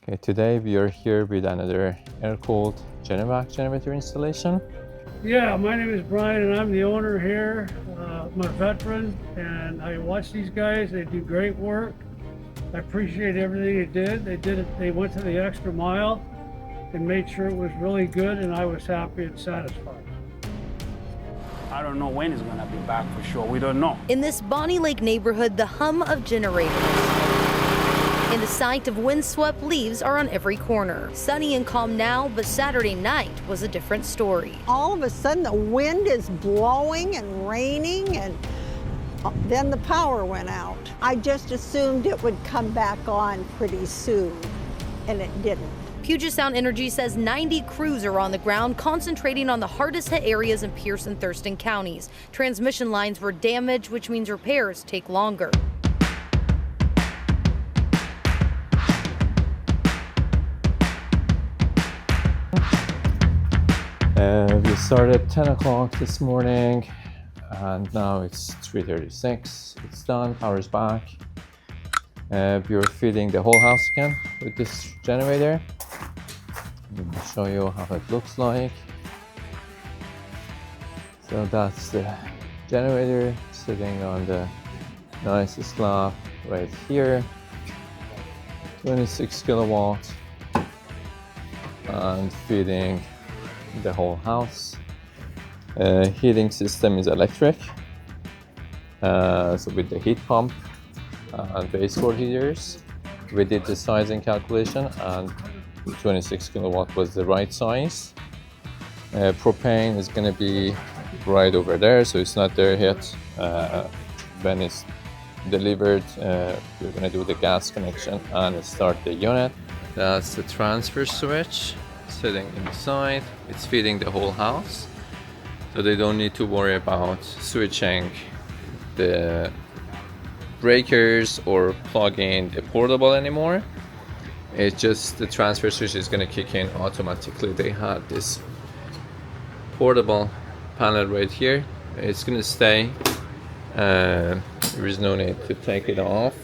Okay, today we are here with another air-cooled Genovac generator installation. Yeah, my name is Brian and I'm the owner here. I'm a veteran and I watch these guys. They do great work. I appreciate everything they did. They went to the extra mile and made sure it was really good, and I was happy and satisfied. I don't know when it's gonna be back for sure. We don't know. In this Bonnie Lake neighborhood, the hum of generators and the sight of windswept leaves are on every corner. Sunny and calm now, but Saturday night was a different story. All of a sudden the wind is blowing and raining, and then the power went out. I just assumed it would come back on pretty soon, and it didn't. Puget Sound Energy says 90 crews are on the ground concentrating on the hardest hit areas in Pierce and Thurston Counties. Transmission lines were damaged, which means repairs take longer. We started at 10 o'clock this morning and now it's 3:36. It's done, power's back. We are feeding the whole house again with this generator. Let me show you how it looks like. So that's the generator sitting on the nice slab right here. 26 kilowatts and feeding the whole house. Heating system is electric, so with the heat pump and baseboard heaters. We did the sizing calculation and 26 kilowatt was the right size. Propane is going to be right over there, so it's not there yet. When it's delivered, we're going to do the gas connection and start the unit. That's the transfer switch sitting inside. It's feeding the whole house, so they don't need to worry about switching the breakers or plugging the portable anymore. It's just the transfer switch is going to kick in automatically. They had this portable panel right here. It's going to stay. There is no need to take it off.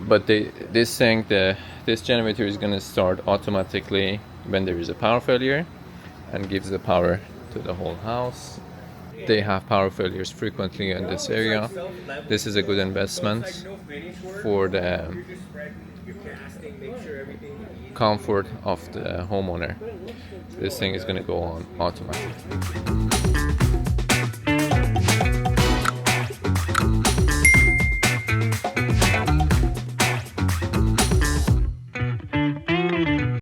But this generator is going to start automatically when there is a power failure and gives the power to the whole house. They have power failures frequently in this area. This is a good investment for the comfort of the homeowner. This thing is going to go on automatically.